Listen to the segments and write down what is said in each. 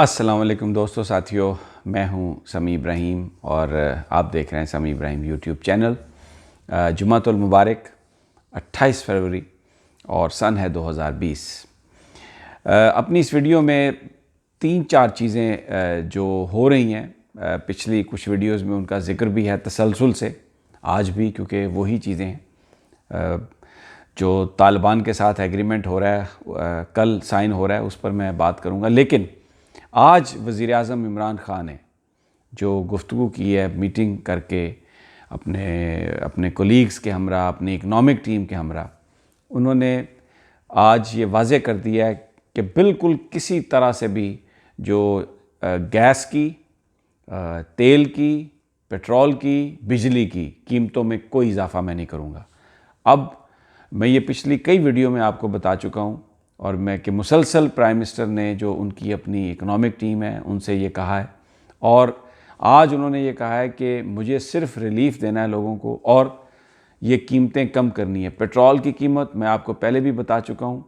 अस्सलाम वालेकुम दोस्तों साथियों, मैं हूं समी इब्राहिम और आप देख रहे हैं समी इब्राहिम यूट्यूब चैनल। जुमातुल मुबारक 28 फरवरी और सन है 2020। अपनी इस वीडियो में 3-4 चीज़ें जो हो रही हैं पिछली कुछ वीडियोस में उनका ज़िक्र भी है तसलसल से आज भी, क्योंकि वही चीज़ें हैं। जो तालिबान के साथ एग्रीमेंट हो रहा है, कल साइन हो रहा है, उस पर मैं बात करूँगा। लेकिन आज वज़ीर आज़म इमरान ख़ान ने जो गुफ्तगू की है मीटिंग करके अपने कोलीग्स के हमरा, अपनी इकनॉमिक टीम के हमरा, उन्होंने आज ये वाज़े कर दिया है कि बिल्कुल किसी तरह से भी जो गैस की, तेल की, पेट्रोल की, बिजली की कीमतों में कोई इजाफ़ा मैं नहीं करूँगा। अब मैं ये पिछली कई वीडियो में आपको बता चुका हूँ और मैं कि मुसलसल प्राइम मिनिस्टर ने जो उनकी अपनी इकनॉमिक टीम है उनसे ये कहा है और आज उन्होंने ये कहा है कि मुझे सिर्फ रिलीफ देना है लोगों को और ये कीमतें कम करनी है। पेट्रोल की कीमत मैं आपको पहले भी बता चुका हूँ,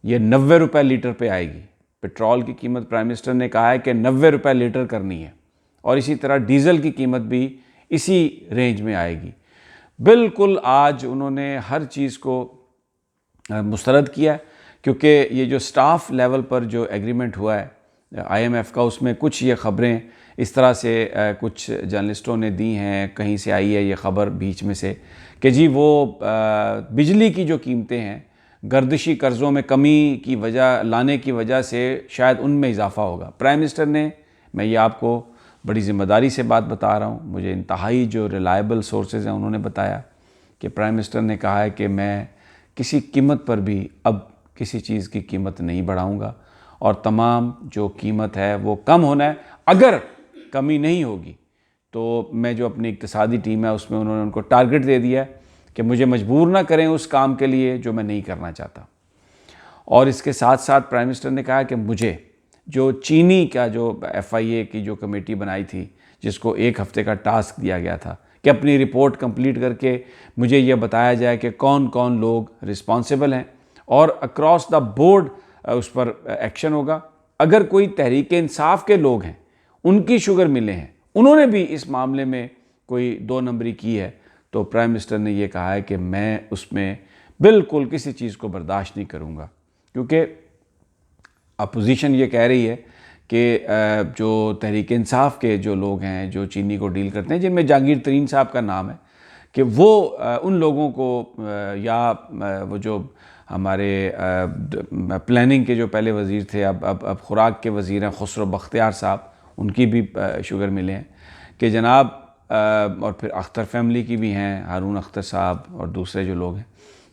ये 90 रुपये लीटर पे आएगी। पेट्रोल की कीमत प्राइम मिनिस्टर ने कहा है कि 90 रुपये लीटर करनी है और इसी तरह डीज़ल की कीमत भी इसी रेंज में आएगी। बिल्कुल आज उन्होंने हर चीज़ को मुस्तरद किया है, क्योंकि ये जो स्टाफ लेवल पर जो एग्रीमेंट हुआ है IMF का, उसमें कुछ ये ख़बरें इस तरह से कुछ जर्नलिस्टों ने दी हैं, कहीं से आई है ये ख़बर बीच में से कि जी वो बिजली की जो कीमतें हैं गर्दिशी कर्ज़ों में कमी की वजह लाने की वजह से शायद उनमें इजाफ़ा होगा। प्राइम मिनिस्टर ने, मैं ये आपको बड़ी ज़िम्मेदारी से बात बता रहा हूँ, मुझे इंतहाई जो रिलायबल सोर्सेज हैं उन्होंने बताया कि प्राइम मिनिस्टर ने कहा है कि मैं किसी कीमत पर भी अब किसी चीज़ की कीमत नहीं बढ़ाऊंगा और तमाम जो कीमत है वो कम होना है। अगर कमी नहीं होगी तो मैं जो अपनी इक्तिसादी टीम है उसमें उन्होंने उनको टारगेट दे दिया है कि मुझे मजबूर ना करें उस काम के लिए जो मैं नहीं करना चाहता। और इसके साथ साथ प्राइम मिनिस्टर ने कहा कि मुझे जो चीनी का जो FIA की जो कमेटी बनाई थी, जिसको 1 हफ़्ते का टास्क दिया गया था कि अपनी रिपोर्ट कंप्लीट करके मुझे यह बताया जाए कि कौन कौन लोग रिस्पॉन्सिबल हैं और अक्रॉस द बोर्ड उस पर एक्शन होगा। अगर कोई तहरीक इंसाफ के लोग हैं, उनकी शुगर मिले हैं, उन्होंने भी इस मामले में कोई 2 नंबरी की है, तो प्राइम मिनिस्टर ने यह कहा है कि मैं उसमें बिल्कुल किसी चीज़ को बर्दाश्त नहीं करूँगा। क्योंकि अपोजिशन ये कह रही है कि जो तहरीक इंसाफ के जो लोग हैं जो चीनी को डील करते हैं, जिनमें जहांगीर तरीन साहब का नाम है, कि वो उन लोगों को या वो जो हमारे प्लानिंग के जो पहले वज़ीर थे, अब खुराक के वज़ीर हैं खुसरो बख्तियार साहब, उनकी भी शुगर मिले हैं कि जनाब, और फिर अख्तर फैमिली की भी हैं, हारून अख्तर साहब और दूसरे जो लोग हैं,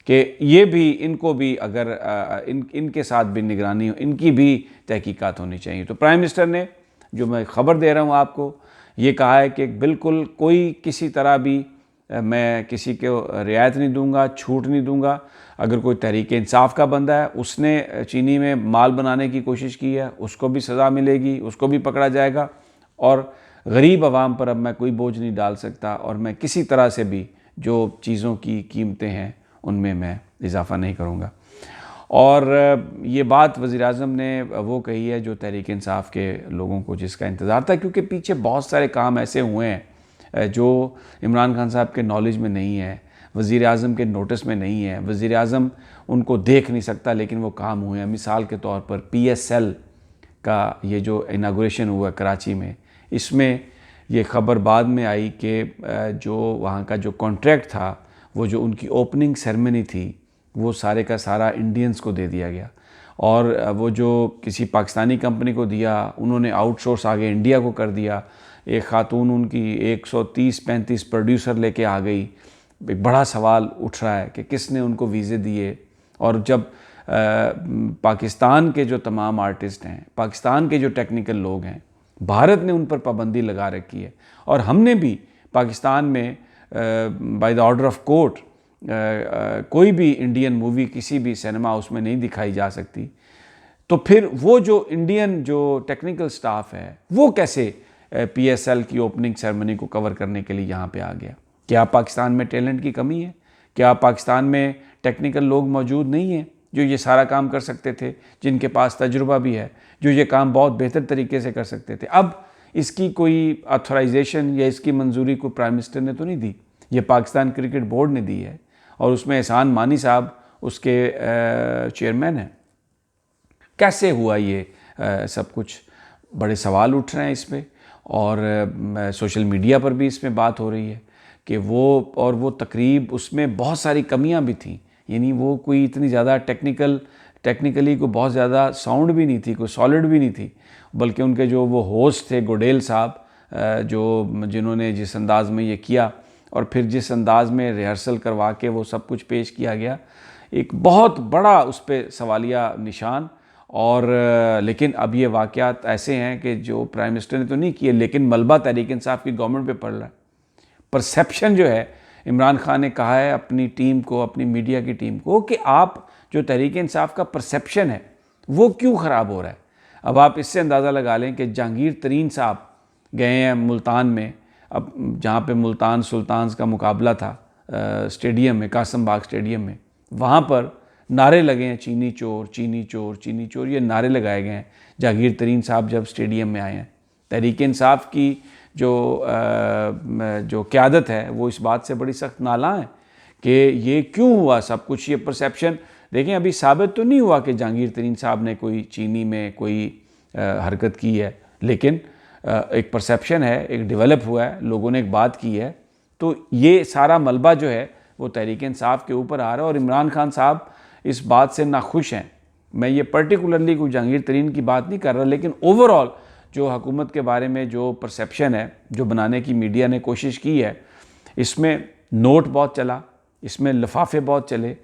कि ये भी, इनको भी अगर इनके साथ भी निगरानी, इनकी भी तहकीकात होनी चाहिए। तो प्राइम मिनिस्टर ने, जो मैं ख़बर दे रहा हूँ आपको, ये कहा है कि बिल्कुल कोई किसी तरह भी मैं किसी को रियायत नहीं दूंगा, छूट नहीं दूंगा। अगर कोई तहरीक इंसाफ का बंदा है, उसने चीनी में माल बनाने की कोशिश की है, उसको भी सज़ा मिलेगी, उसको भी पकड़ा जाएगा और गरीब आवाम पर अब मैं कोई बोझ नहीं डाल सकता और मैं किसी तरह से भी जो चीज़ों की कीमतें हैं उनमें मैं इजाफ़ा नहीं करूँगा। और ये बात वज़ीर आज़म ने वो कही है जो तहरीक इंसाफ के लोगों को जिसका इंतज़ार था, क्योंकि पीछे बहुत सारे काम ऐसे हुए हैं जो इमरान खान साहब के नॉलेज में नहीं है, वज़ीर आज़म के नोटिस में नहीं है, वज़ीर आज़म उनको देख नहीं सकता, लेकिन वो काम हुए हैं। मिसाल के तौर पर PSL का ये जो इनागुरेशन हुआ कराची में, इसमें ये ख़बर बाद में आई कि जो वहाँ का जो कॉन्ट्रैक्ट था, वो जो उनकी ओपनिंग सेरेमनी थी, वो सारे का सारा इंडियंस को दे दिया गया और वो जो किसी पाकिस्तानी कंपनी को दिया, उन्होंने आउटसोर्स आगे इंडिया को कर दिया। एक ख़ातून उनकी 130-135 प्रोड्यूसर लेके आ गई। एक बड़ा सवाल उठ रहा है कि किसने उनको वीज़े दिए। और जब पाकिस्तान के जो तमाम आर्टिस्ट हैं, पाकिस्तान के जो टेक्निकल लोग हैं, भारत ने उन पर पाबंदी लगा रखी है और हमने भी पाकिस्तान में by the order of court कोई भी इंडियन मूवी किसी भी सिनेमा हाउस में नहीं दिखाई जा सकती। तो फिर वो जो इंडियन जो टेक्निकल स्टाफ है वो कैसे PSL की ओपनिंग सेरेमनी को कवर करने के लिए यहाँ पे आ गया? क्या पाकिस्तान में टैलेंट की कमी है? क्या पाकिस्तान में टेक्निकल लोग मौजूद नहीं हैं जो ये सारा काम कर सकते थे, जिनके पास तजुर्बा भी है, जो ये काम बहुत बेहतर तरीके से कर सकते थे। अब इसकी कोई ऑथराइजेशन या इसकी मंजूरी को प्राइम मिनिस्टर ने तो नहीं दी, ये पाकिस्तान क्रिकेट बोर्ड ने दी है और उसमें एहसान मानी साहब उसके चेयरमैन हैं। कैसे हुआ ये सब कुछ? बड़े सवाल उठ रहे हैं इस पर और सोशल मीडिया पर भी इसमें बात हो रही है कि वो तकरीब, उसमें बहुत सारी कमियां भी थी। यानी वो कोई इतनी ज़्यादा टेक्निकली कोई बहुत ज़्यादा साउंड भी नहीं थी, कोई सॉलिड भी नहीं थी, बल्कि उनके जो वो होस्ट थे गोडेल साहब, जिन्होंने जिस अंदाज़ में ये किया और फिर जिस अंदाज़ में रिहर्सल करवा के वो सब कुछ पेश किया गया, एक बहुत बड़ा उस पर सवालिया निशान। और लेकिन अब ये वाक़यात ऐसे हैं कि जो प्राइम मिनिस्टर ने तो नहीं किए, लेकिन मलबा तहरीक इंसाफ की गवर्नमेंट पे पड़ रहा है। परसेप्शन जो है, इमरान खान ने कहा है अपनी टीम को, अपनी मीडिया की टीम को, कि आप जो तहरीक इंसाफ का परसेप्शन है वो क्यों ख़राब हो रहा है। अब आप इससे अंदाज़ा लगा लें कि जहांगीर तरीन साहब गए हैं मुल्तान में, अब जहाँ पे मुल्तान सुल्तान्स का मुकाबला था स्टेडियम में, कासम बाग स्टेडियम में, वहाँ पर नारे लगे हैं चीनी चोर, चीनी चोर, चीनी चोर, ये नारे लगाए गए हैं जहांगीर तरीन साहब जब स्टेडियम में आए हैं। तहरीक इंसाफ की जो क़यादत है वो इस बात से बड़ी सख्त नाला है कि ये क्यों हुआ सब कुछ। ये परसेप्शन देखें, अभी साबित तो नहीं हुआ कि जहांगीर तरीन साहब ने कोई चीनी में कोई हरकत की है, लेकिन एक परसेप्शन है, एक डेवलप हुआ है, लोगों ने एक बात की है, तो ये सारा मलबा जो है वो तहरीक इंसाफ के ऊपर आ रहा है और इमरान खान साहब इस बात से नाखुश हैं। मैं ये पर्टिकुलरली कोई जहांगीर तरीन की बात नहीं कर रहा, लेकिन ओवरऑल जो हुकूमत के बारे में जो परसेप्शन है, जो बनाने की मीडिया ने कोशिश की है, इसमें नोट बहुत चला, इसमें लिफाफे बहुत चले।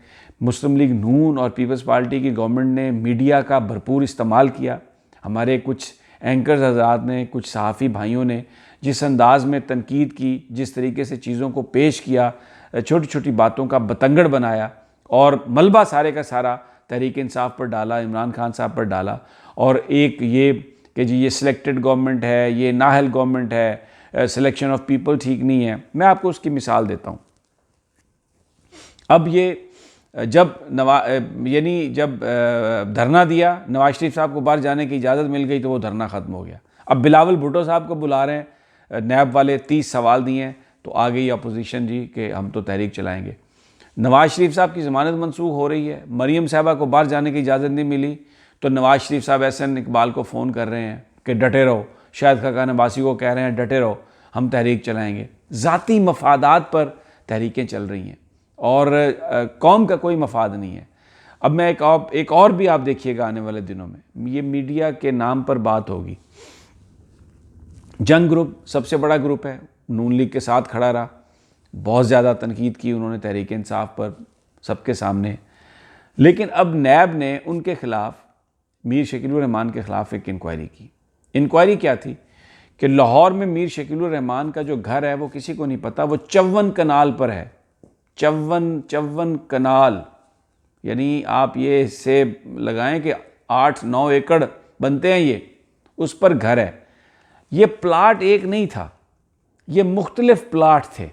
मुस्लिम लीग नून और पीपल्स पार्टी की गवर्नमेंट ने मीडिया का भरपूर इस्तेमाल किया। हमारे कुछ एंकर्स हज़रात ने, कुछ सहाफ़ी भाइयों ने जिस अंदाज़ में तनकीद की, जिस तरीके से चीज़ों को पेश किया, छोटी छोटी बातों का बतंगड़ बनाया और मलबा सारे का सारा तहरीक इंसाफ पर डाला, इमरान खान साहब पर डाला। और एक ये कि जी ये सिलेक्टेड गवर्नमेंट है, ये नाहल गवर्नमेंट है, सिलेक्शन ऑफ पीपल ठीक नहीं है। मैं आपको उसकी मिसाल देता हूँ। अब ये जब जब धरना दिया, नवाज शरीफ साहब को बाहर जाने की इजाज़त मिल गई तो वो धरना ख़त्म हो गया। अब बिलावल भुट्टो साहब को बुला रहे हैं, नैब वाले 30 सवाल दिए हैं, तो आ गई अपोजिशन जी कि हम तो तहरीक चलाएँगे। नवाज शरीफ साहब की ज़मानत मनसूख हो रही है, मरीम साहबा को बाहर जाने की इजाज़त नहीं मिली, तो नवाज शरीफ साहब एहसन इकबाल को फ़ोन कर रहे हैं कि डटे रहो, शाहिद खाकान अब्बासी को कह रहे हैं डटे रहो, हम तहरीक चलाएँगे। ज़ाती मफादात पर तहरीकें चल रही हैं और कौम का कोई मफाद नहीं है। अब मैं एक और भी आप देखिएगा आने वाले दिनों में, ये मीडिया के नाम पर बात होगी। जंग ग्रुप सबसे बड़ा ग्रुप है, नून लीग के साथ खड़ा रहा, बहुत ज़्यादा तनकीद की उन्होंने तहरीक इंसाफ पर सबके सामने। लेकिन अब नैब ने उनके ख़िलाफ़, मीर शकील उर रहमान के ख़िलाफ़ एक इंक्वायरी की। इंक्वायरी क्या थी कि लाहौर में मीर शकील उर रहमान का जो घर है वो किसी को नहीं पता, वो 54 कनाल पर है। 54 कनाल, यानी आप ये इससे लगाएं कि 8-9 एकड़ बनते हैं, ये उस पर घर है। ये प्लाट एक नहीं था, ये मुख्तलिफ प्लाट थे।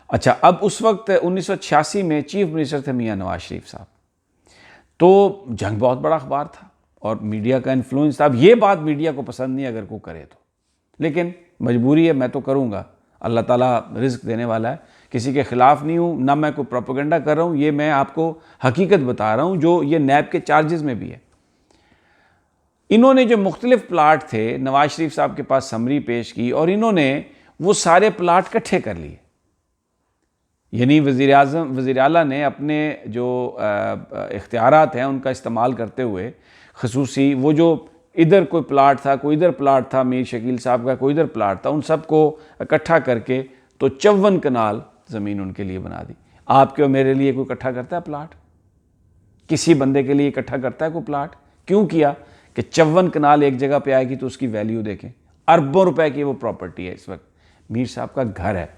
अच्छा, अब उस वक्त 1986 में चीफ मिनिस्टर थे मियाँ नवाज शरीफ साहब, तो जंग बहुत बड़ा अखबार था और मीडिया का इन्फ्लुएंस था। अब ये बात मीडिया को पसंद नहीं अगर कोई करे तो, लेकिन मजबूरी है, मैं तो करूँगा। अल्लाह ताला रिज़्क देने वाला है, किसी के ख़िलाफ़ नहीं हूँ, ना मैं कोई प्रोपेगेंडा कर रहा हूँ, ये मैं आपको हकीकत बता रहा हूँ जो ये नैब के चार्जेस में भी है। इन्होंने जो मुख्तलिफ प्लाट थे, नवाज शरीफ साहब के पास समरी पेश की और इन्होंने वो सारे प्लाट इकट्ठे कर लिए। यानी वज़ीर आला ने अपने जो इख्तियारात हैं उनका इस्तेमाल करते हुए ख़ुसूसी वो जो इधर कोई प्लाट था, कोई इधर प्लाट था, मीर शकील साहब का कोई इधर प्लाट था, उन सब को इकट्ठा करके तो 54 कनाल ज़मीन उनके लिए बना दी। आपके और मेरे लिए कोई इकट्ठा करता है प्लाट? किसी बंदे के लिए इकट्ठा करता है कोई प्लाट? क्यों किया कि 54 कनाल एक जगह पे आएगी तो उसकी वैल्यू देखें, अरबों रुपए की वो प्रॉपर्टी है। इस वक्त मीर साहब का घर है।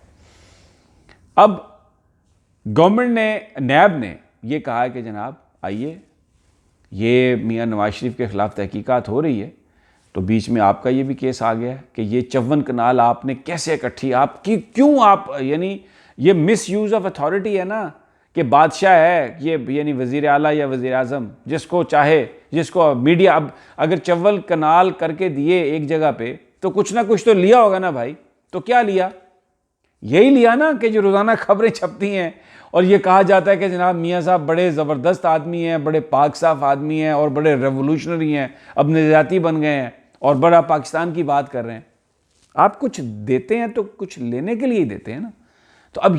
अब गवर्नमेंट ने, नैब ने ये कहा है कि जनाब आइए, ये मियाँ नवाज शरीफ के ख़िलाफ़ तहकीकात हो रही है, तो बीच में आपका ये भी केस आ गया कि ये 54 कनाल आपने कैसे इकट्ठी, आपकी क्यों, आप यानी ये मिस यूज़ ऑफ अथॉरिटी है ना, कि बादशाह है ये, यानी वज़ीर आला या वज़ीर आज़म, जिसको चाहे, जिसको मीडिया, अब अगर चव्वल कनाल करके दिए एक जगह पे तो कुछ ना कुछ तो लिया होगा ना भाई। तो क्या लिया? यही लिया ना कि जो रोज़ाना खबरें छपती हैं और ये कहा जाता है कि जनाब मियाँ साहब बड़े ज़बरदस्त आदमी हैं, बड़े पाक साफ आदमी हैं और बड़े रेवोल्यूशनरी हैं, अब निजाती बन गए हैं और बड़ा पाकिस्तान की बात कर रहे हैं। आप कुछ देते हैं तो कुछ लेने के लिए ही देते हैं ना। तो अब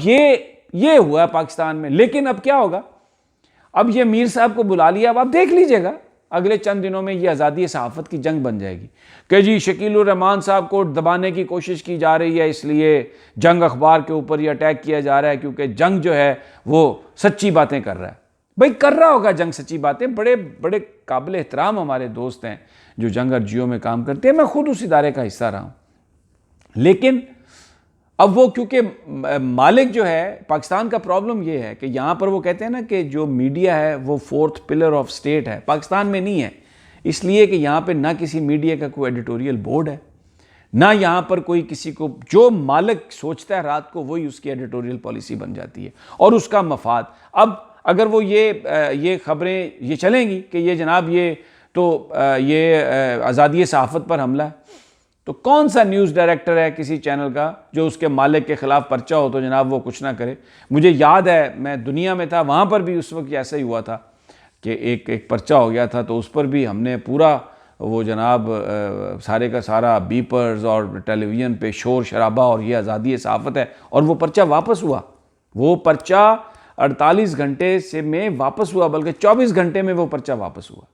ये हुआ पाकिस्तान में। लेकिन अब क्या होगा? अब ये मीर साहब को बुला लिया, अब आप देख लीजिएगा अगले चंद दिनों में ये आज़ादी सहाफ़त की जंग बन जाएगी कि जी शकीलुर रहमान साहब को दबाने की कोशिश की जा रही है, इसलिए जंग अखबार के ऊपर ये अटैक किया जा रहा है क्योंकि जंग जो है वो सच्ची बातें कर रहा है। भाई कर रहा होगा जंग सच्ची बातें, बड़े बड़े काबिल एहतराम हमारे दोस्त हैं जो जंग अर्जियों में काम करते हैं, मैं खुद उस इदारे का हिस्सा रहा हूँ। लेकिन अब वो क्योंकि मालिक जो है, पाकिस्तान का प्रॉब्लम ये है कि यहाँ पर वो कहते हैं ना कि जो मीडिया है वो फोर्थ पिलर ऑफ स्टेट है, पाकिस्तान में नहीं है। इसलिए कि यहाँ पे ना किसी मीडिया का कोई एडिटोरियल बोर्ड है, ना यहाँ पर कोई किसी को, जो मालिक सोचता है रात को वही उसकी एडिटोरियल पॉलिसी बन जाती है और उसका मफाद। अब अगर वो ये खबरें ये चलेंगी कि ये जनाब ये तो ये आज़ादी सहाफ़त पर हमला है, तो कौन सा न्यूज़ डायरेक्टर है किसी चैनल का जो उसके मालिक के ख़िलाफ़ पर्चा हो तो जनाब वो कुछ ना करे। मुझे याद है मैं दुनिया में था, वहाँ पर भी उस वक्त ऐसा ही हुआ था कि एक पर्चा हो गया था, तो उस पर भी हमने पूरा वो जनाब सारे का सारा बीपर्स और टेलीविज़न पे शोर शराबा और ये आज़ादी सहाफ़त है, और वो पर्चा वापस हुआ। वो पर्चा 48 घंटे से में वापस हुआ, बल्कि 24 घंटे में वो पर्चा वापस हुआ।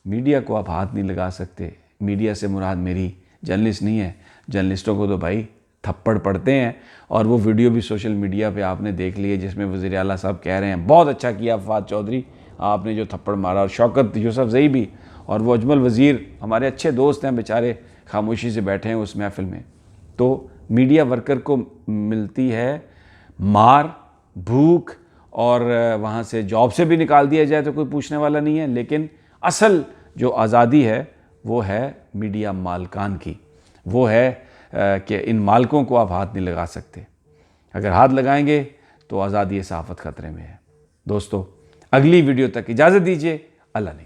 मीडिया को आप हाथ नहीं लगा सकते। मीडिया से मुराद मेरी जर्नलिस्ट नहीं है, जर्नलिस्टों को तो भाई थप्पड़ पड़ते हैं। और वो वीडियो भी सोशल मीडिया पे आपने देख ली है जिसमें वज़ीर आला साहब कह रहे हैं बहुत अच्छा किया फवाद चौधरी आपने जो थप्पड़ मारा, और शौकत यूसुफजई भी, और वो अजमल वज़ीर हमारे अच्छे दोस्त हैं बेचारे, खामोशी से बैठे हैं उस महफिल में। तो मीडिया वर्कर को मिलती है मार, भूख, और वहाँ से जॉब से भी निकाल दिया जाए तो कोई पूछने वाला नहीं है। लेकिन असल जो आज़ादी है वो है मीडिया मालकान की, वो है कि इन मालकों को आप हाथ नहीं लगा सकते। अगर हाथ लगाएंगे तो आज़ादी सहाफ़त ख़तरे में है। दोस्तों अगली वीडियो तक इजाज़त दीजिए। अल्लाह ने